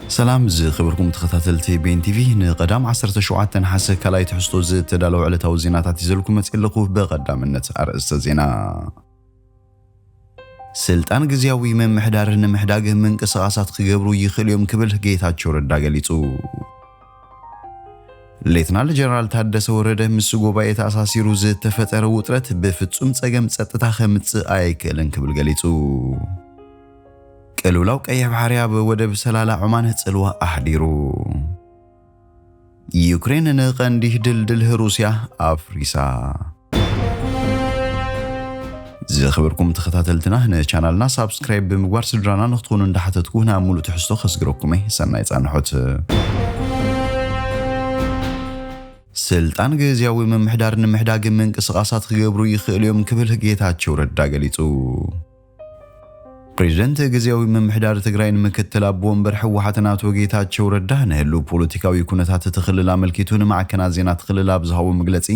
سلام زي خبركم تخطاتلتي بين تيفي نقدام 17 حاسة كلاي تحسطو زي تدالو على توزينات تزلكم تسلقوا بقدام النت أرأس زينا سلطان غزياوي من محدار محداقه من قصاصات خيبرو يخل يوم قبل ጌታቸው ረዳ ገሊጹ ሌተናል ጀነራል ታደሰ ወረደ ምስ ጉባኤ ተአሳሲሩ ዝተፈጠረ ውጥረት በፍጹም ጸገም ጸጥታ ከምጽ አይከለን ክብል ገሊጹ ቀሉላው ቀይ ባህሪያ በወደብ ሰላላ ዑማን ጽልዋ አህዲሩ ዩክሬን ነቀንዲህ ድልድል ሩሲያ አፍሪሳ زي خبركم تخطاتلتنا هنا channelنا سبسكرايب بمقوار سدرانا نختون اندحتتكو هنا مولو تحسو خسقروكمي سنة يتعنحوت سلطان غزياوي من محدارن محداق من قصقاسات خيبرو يخيليوم كبل ጌታቸው ረዳ ገሊጹ ፕሬዝዳንት غزياوي من محدار تግራይን ምክትል አቦንበር ሕወሓትናቱ ጌታቸው ረዳ ነህሉ ፖለቲካዊ ኩነታት ተخلل አመልኪቱን ማዕከና ዜና ተخلل አብዛው መግለጺ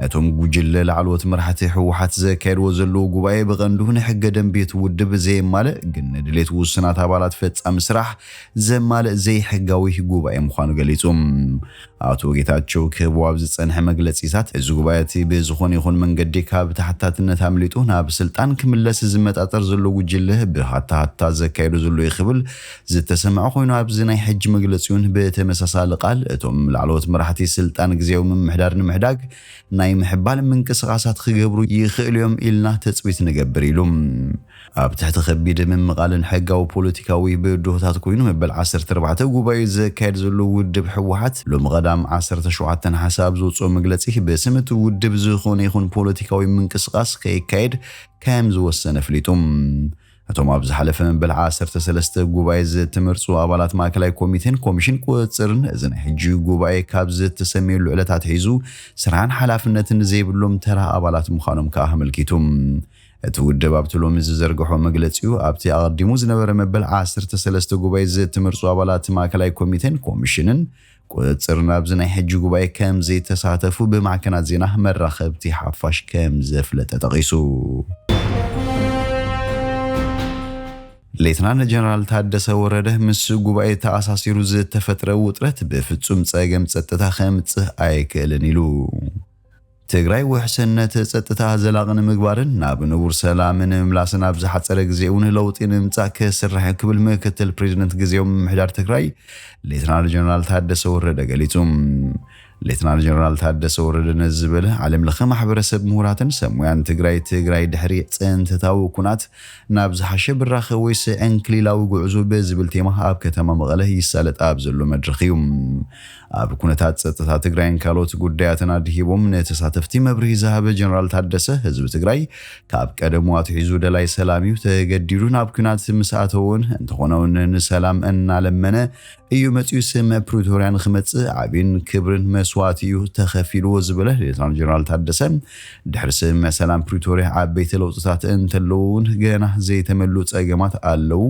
اتوم ጉጅለ ለዓልወት መርሐቲ ሕወሓት ዘካይድ ወዘሎ ጉባኤ በቀንዱን ሕገ ደንቤት ውድብ ዘይ ማለ ግን ድሌት ውስናት አባላት ፈጻም ስራህ ዘማለ ዘይ ሕጋዊ ጉባኤ ምዃኑ ገሊጹም አቶ ጌታቸው ከቧብ ዝጸንሐ መግለጺታት እዚ ጉባኤቲ በዝኾን ይኹን መንገዲ ካብ ተሐታትነት አምሊጡ ናብ ስልጣን ክምለስ ዝመጣጠር ዘሎ ጉጅለ በሐታታ ዘካይድ ዘሎ ይኽብል ዝተሰማዕ ኮይኑ ኣብዚ ናይ ሕጅ መግለጺውን በተመሳሳለ ቃል እቶም ለዓልወት መርሐቲ ስልጣን ግዚያው ምሕዳርን ምሕዳግ ናይ ምሕባል ምንቅስቃሳት ክገብሩ ይኽእልዮም ኢልና ተጽቢት ንገብር ኢሉም ኣብ ትሕቲ ከቢድ ምምቃልን ሕጋዊ ፖለቲካዊ ብድሆታት ኮይኑ መበል 14 ጉባኤ ዘካይድ ዘሎ ውድብ ሕወሓት ሎም ቀዳም 17 ሓሳብ ዝወጾ መግለጺ በስምት ውድብ ዝኾነ ይኹን ፖለቲካዊ ምንቅስቃስ ከይካይድ ከም ዝወሰነ ፍሊጡም አቶም አብዝ ሐለፈ መበል 13 ጉባኤ ዝተመርጹ አባላት ማዕከላዊ ኮሚቴን ኮሚሽን ቁጥጥርን እዝነ ሕጂ ጉባኤ ካብ ዝተሰሚሉ ዕለታት ሒዙ ስራን ሐላፍነትን ዘይብሎም ተራ አባላት ምዃኖም ካህመልኪቱም እትውድብ አብትሎም ዝዘርግሖ መግለጺው አብቲ አቀዲሙ ዝነበረ መበል 13 ጉባኤ ዝተመርጹ አባላት ማዕከላዊ ኮሚቴን ኮሚሽንን ቁጥጥርን አብዝ ናይ ሕጂ ጉባኤ ከም ዘይተሳተፉ በማዕከናት ዜና መራኸብቲ ሓፋሽ ከም ዘፍለጠ ጠቂሱ ሌተናል ጀነራል ታደሰ ወረደ ምስ ጉባኤ ተአሳሲሩ ዝተፈጠረ ውጥረት በፍጹም ጸገም ጸጥታ ከምጽ አይከለን ኢሉ ትግራይ ወሕሰነት ጸጥታ ዘላቅን ምግባርን ናብ ንቡር ሰላምን ምላስን ኣብ ዝሓጸረ ግዜውን ለውጥን ምጻእ ከስራሕ ክብል ምክትል ፕሬዝዳንት ግዜው ምሕዳር ትግራይ ሌተናል ጀነራል ታደሰ ወረደ ገሊጹም ሌተናል ጀነራል ታደሰ ወረደ ነዝበለ ዓለም ለኸ ማሕበረሰብ ምሁራትን ሰሙያን ትግራይ ድሕሪ ጽንተታው ኩናት ናብ ዝሓሸ ብራኸ ወይስ እንክሊላዊ ጉዕዞ በዝብል ቴማ ኣብ ከተማ መቐለ ይሳለጥ ኣብ ዘሎ መድረኺዮም ኣብ ኩነታት ጸጥታ ትግራይን ካልኦት ጉዳያትን ኣድሂቦም ነተሳተፍቲ መብርሂ ዝሃበ ጀነራል ታደሰ ህዝቢ ትግራይ ካብ ቀደሙ ኣትሒዙ ደላይ ሰላሚው ተገዲዱ ናብ ኩናት ምስኣተውን እንተኾነውን ንሰላም እናለመነ እዩ መጽኡ ስም ፕሪቶሪያን ክመጽእ ዓቢን ክብርን መስዋዕትዩ ተኸፊሉ ዝብለ ሌተናል ጀነራል ታደሰ ድሕሪ ስም ሰላም ፕሪቶሪያ ዓበይቲ ለውጥታት እንተለውን ገና ዘይተመሉ ጸገማት ኣለው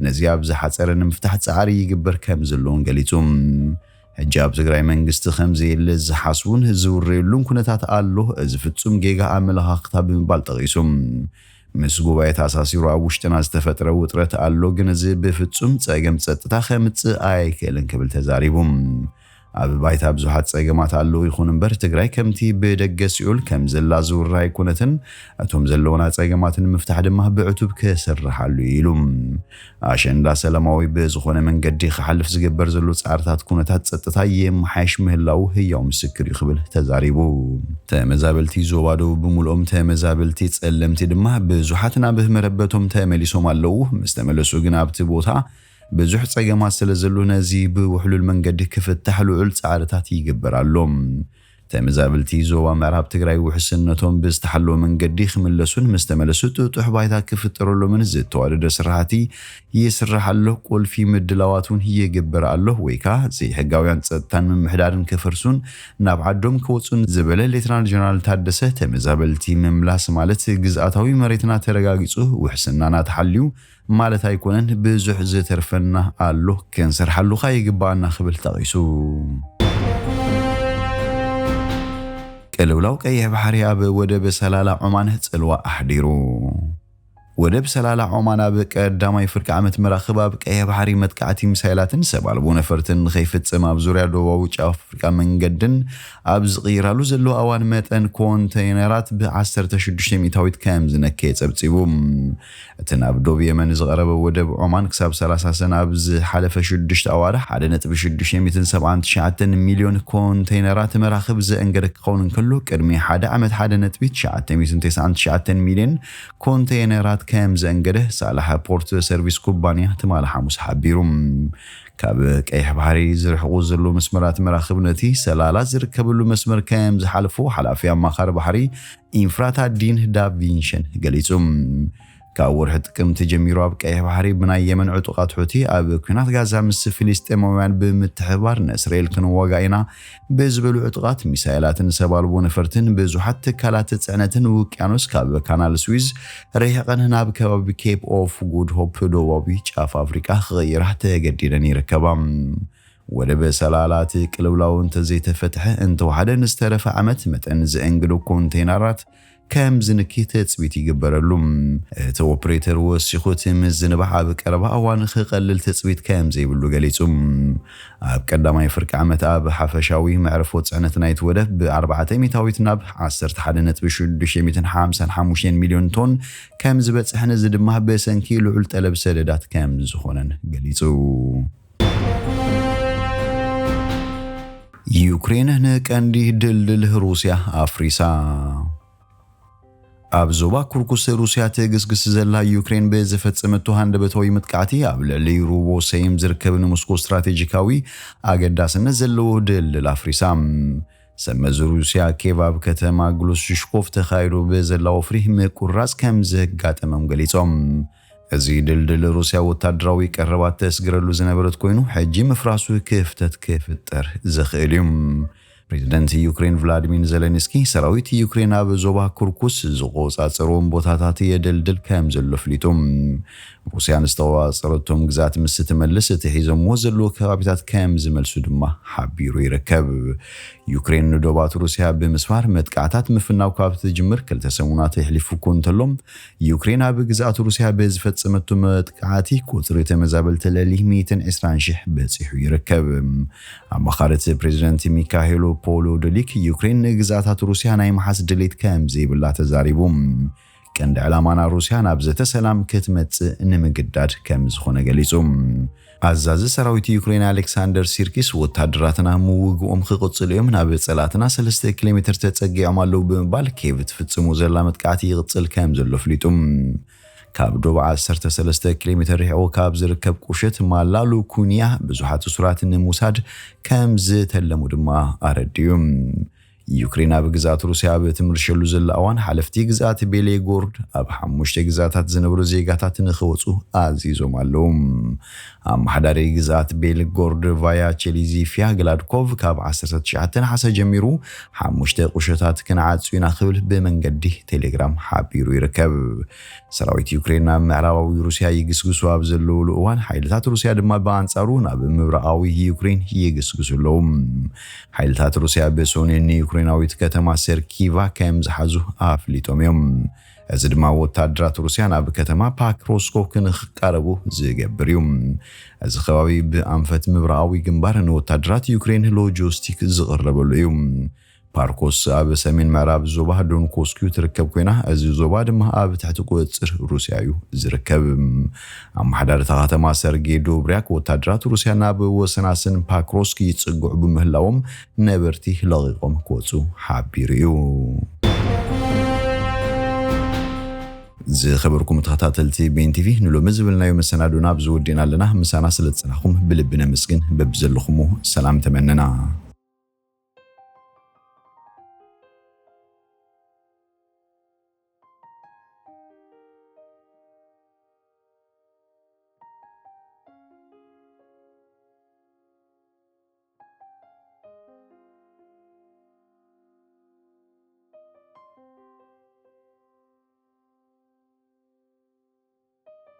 ነዚ ኣብ ዝሓጸረ ንምፍታሕ ጻዕሪ ይግበር ከም ዘለውን ገሊጹም ሕጃብ ትግራይ መንግስቲ ከምዘይለ ዝሓስቡን ዝውረየሉን ኩነታት ኣሎ እዚ ፍጹም ጌጋ ኣመለኻኽታ ብምባል ጠቂሶም ምስ ጉባኤ ተአሳሲሩ ኣብ ውሽጥና ዝተፈጠረ ውጥረት ኣሎ ግን እዚ በፍጹም ጸገም ጸጥታ ከምጽእ አይከለን ክብል ተዛሪቦም ኣብ ባይታ ብዙሓት ጸገማት ኣለዉ ይኹን እምበር ትግራይ ከምቲ ብደገ ሲኦል ከም ዘላ ዝውራይ ኩነትን እቶም ዘለውና ጸገማትን ምፍታሕ ድማ ብዕቱብ ከስርሓሉ ኢሉም ኣሸንዳ ሰላማዊ በዝኾነ መንገዲ ክሓልፍ ዝግበር ዘሎ ጻርታት ኩነታት ጸጥታ የመሓይሽ ምህላው ህያው ምስክር ይኽብል ተዛሪቡ ተመዛበልቲ ዞባዶ ብምልኦም ተመዛበልቲ ጸለምቲ ድማ ብዙሓትና ብመረበቶም ተመሊሶም ኣለዉ ምስተመለሱ ግን ኣብቲ ቦታ ብዙሕ ጸገማት ስለዘሎ ነዚ ብውሕሉል መንገዲ ክፍታሕ ልዑል ጻዕርታት ይግበራሎም ተመዛበልቲ ዞባ ምዕራብ ትግራይ ውሕስነቶም ብዝተሓለወ መንገዲ ክምለሱን ምስተመለሱ ጥጡሕ ባይታ ክፍጠረሎምን ዝተዋደደ ስራሕቲ ይስራሓሎ ቁልፊ ምድላዋቱን ይግበር ኣሎ ወይካ ዘይሕጋውያን ጸጥታን ምምሕዳርን ክፈርሱን ናብ ዓዶም ክወጹን ዝበለ ሌተናል ጀነራል ታደሰ ተመዛበልቲ ምምላስ ማለት ግዝኣታዊ መሬትና ተረጋጊጹ ውሕስናና ተሓልዩ ማለት አይኮነን ብዙሕ ዝተርፈና ኣሎ ከንሰርሓሉ ይግባና ክብል ጠቂሱ ቀለውላው ቀይ ባህሪ ኣብ ወደብ ሰላላ ዑማን ጽልዋ አህዲሩ ወደብ ሰላላ ዖማን ኣብ ቀዳማይ ፍርቂ ዓመት መራኽብ ኣብ ቀይሕ ባሕሪ መጥቃዕቲ ሚሳይላትን ሰባልቦ ነፈርትን ንኸይፍጽም ኣብ ዙርያ ደቡባዊ ጫፍ ኣፍሪቃ መንገድን ኣብ ዝቕይራሉ ዘሎ ኣዋን መጠን ኮንቴይነራት ብ16 ሚታዊት ከም ዝነከየ ጸብጺቡ እቲ ናብ ዶብ የመን ዝቐረበ ወደብ ዖማን ክሳብ 30 ሰነ ኣብ ዝሓለፈ 6 ኣዋርሕ 1.679 ሚልዮን ኮንቴይነራት መራኽብ ዘእንገደ ክኸውን እንከሎ ቅድሚ 1 ዓመት 1.999 ሚልዮን ኮንቴይነራት ከም ዘእንገደ ሳላሕ ፖርት ሰርቪስ ኩባንያ ትማል ሐሙስ ሓቢሩ ካብ ቀይሕ ባሕሪ ዝርሕቑ ዘሎ መስመራት መራኽብ ነቲ ሰላላ ዝርከበሉ መስመር ከም ዝሓልፉ ሓላፊ ኣማኻሪ ባሕሪ ኢንፍራታ ዲን ዳቪንሽን ገሊጹ ካብ ወርሒ ጥቅምቲ ጀሚሩ ኣብ ቀይሕ ባሕሪ ብናይ የመን ዕጡቓት ሑቲ ኣብ ኩናት ጋዛ ምስ ፊሊስጤማውያን ብምትሕባር ንእስራኤል ክንዋጋእ ኢና ብዝበሉ ዕጡቓት ሚሳይላትን ሰባልቦ ነፈርትን ብዙሓት ትካላት ጽዕነትን ውቅያኖስ ካብ ካናል ስዊዝ ርሒቐን ናብ ከባቢ ኬፕ ኦፍ ጉድ ሆፕ ደቡባዊ ጫፍ ኣፍሪቃ ክቕይራ ተገዲደን ይርከባ ወደብ ሰላላት ቅልውላውን ተዘይተፈትሐ እንተወሓደ ንዝተረፈ ዓመት መጠን ዘእንግዱ ኮንቴይነራት ከም ዝንኪ ተጽቢት ይግበረሉ እቲ ኦፕሬተር ወሲኹት ምዝንባዕ ኣብ ቀረባ እዋን ክቐልል ተጽቢት ከም ዘይብሉ ገሊጹ ኣብ ቀዳማይ ፍርቂ ዓመት ኣብ ሓፈሻዊ መዕረፎ ጽዕነት ናይቲ ወደብ ብ4 ሚታዊት ናብ 11.655 ሚልዮን ቶን ከም ዝበጽሕን እዚ ድማ በሰንኪ ልዑል ጠለብ ሰደዳት ከም ዝኾነን ገሊጹ ዩክሬን ንቀንዲ ድልድል ሩስያ ኣፍሪሳ ኣብ ዞባ ኩርኩስ ሩስያ ትግስግስ ዘላ ዩክሬን በዝፈጸመቱ ሃንደበታዊ መጥቃዕቲ ኣብ ልዕሊ ሩቦ ሰይም ዝርከብ ንሞስኮ ስትራቴጂካዊ ኣገዳስነት ዘለዎ ድልድል ኣፍሪሳ ሰመዝ ሩስያ ኬቭ ኣብ ከተማ ግሉሽኮቭ ተኻይዱ በዘላው ፍሪ ምቁራጽ ከም ዘጋጠመም ገሊጾም እዚ ድልድል ሩስያ ወታደራዊ ቀረባት ተስግረሉ ዝነበረት ኮይኑ ሕጂ ምፍራሱ ክፍተት ክፍጠር ዝኽእል እዩ ፕሬዝዳንት ዩክሬን ቭላዲሚር ዜሌንስኪ ሰራዊት ዩክሬን ኣብ ዞባ ኩርኩስ ዝቆጻጸሮም ቦታታት የድልድል ከም ዘሎ ፍሊጦም ሩስያ ንዝተዋጸረቶም ግዛት ምስ ትመልስ ትሒዞም ዘሎ ከባቢታት ከም ዝመልሱ ድማ ሓቢሩ ይርከብ ዩክሬን ንዶባት ሩስያ ብምስማር መጥቃዕታት ምፍናው ካብ ትጅምር ክልተ ሰሙናት ይሕልፉ እንተሎም ዩክሬን ኣብ ግዛት ሩስያ በዝፈጸመቱ መጥቃዕቲ ቁጥሪ ተመዛበልቲ ለሊ 120,000 በፂሑ ይርከብ ኣማኻሪት ፕሬዝዳንት ሚካኤሎ ፖሎዶሊክ ዩክሬን ግዛታት ሩስያ ናይ መሓስ ድሌት ከም ዘይብላ ተዛሪቡ ቀንዲ ዕላማና ሩስያ ናብ ዘተ ሰላም ክትመጽእ ንምግዳድ ከም ዝኾነ ገሊጹ ኣዛዚ ሰራዊት ዩክሬን ኣሌክሳንደር ሲርኪስ ወታደራትና ምውግኦም ክቕጽሉ እዮም ናብ ጸላትና 3 ኪሎሜትር ተጸጊዖም ኣለዉ ብምባል ኬቭ ትፍጽሙ ዘላ መጥቃዕቲ ይቕጽል ከም ዘሎ ፍሊጡ ካብ ዶብ 13 ኪሎሜትር ርሒቑ ካብ ዝርከብ ቁሸት ማላሉ ኩንያ ብዙሓት ሱራት ንምውሳድ ከም ዝተለሙ ድማ ኣረድዩ ዩክሬን ኣብ ግዛት ሩስያ በትምርሸሉ ዘላ እዋን ሓለፍቲ ግዛት ቤሌጎርድ ኣብ 5 ግዛታት ዝነበሩ ዜጋታት ንኽወፁ ኣዚዞም ኣለዉ ኣማሓዳሪ ግዛት ቤሌጎርድ ቫያቼሊዚፊያ ግላድኮቭ ካብ 19 ሓሰ ጀሚሩ 5 ቁሸታት ክንዓጽዩ ኢና ክብል ብመንገዲ ቴሌግራም ሓቢሩ ይርከብ ሰራዊት ዩክሬን ናብ ምዕራባዊ ሩስያ ይግስግሱ ኣብ ዘለውሉ እዋን ሓይልታት ሩስያ ድማ በኣንጻሩ ናብ ምብራቃዊ ዩክሬን ይግስግሱ ኣለዉ ሓይልታት ሩስያ በሶኔን ዩክሬናዊት ከተማ ሰርኪቫ ከም ዝሓዙ ኣፍሊጦም እዮም እዚ ድማ ወታደራት ሩስያ ናብ ከተማ ፓክሮስኮ ክንኽቃረቡ ዝገብር እዩ እዚ ከባቢ ብኣንፈት ምብራቃዊ ግንባር ንወታደራት ዩክሬን ሎጂስቲክ ዝቕረበሉ እዩ ፓርኮስ ኣብ ሰሜን ምዕራብ ዞባ ዶንኮስኪ ትርከብ ኮይና እዚ ዞባ ድማ ኣብ ትሕቲ ቁጥጥር ሩስያ እዩ ዝርከብ ኣማሓዳሪ ከተማ ሰርጌይ ዶብሪያክ ወታደራት ሩስያ ናብ ወሰናስን ፓክሮስኪ ይጽግዑ ብምህላዎም ነበርቲ ለቂቆም ክወፁ ሓቢሩ እዩ ዝኸበርኩም ተኸታተልቲ BNTV ንሎሚ ዝብልናዮ መሰናዶና ብዝወዲና ኣለና ምሳና ስለጽናኹም ብልብነ ምስግን በብዘለኹም ሰላም ተመነና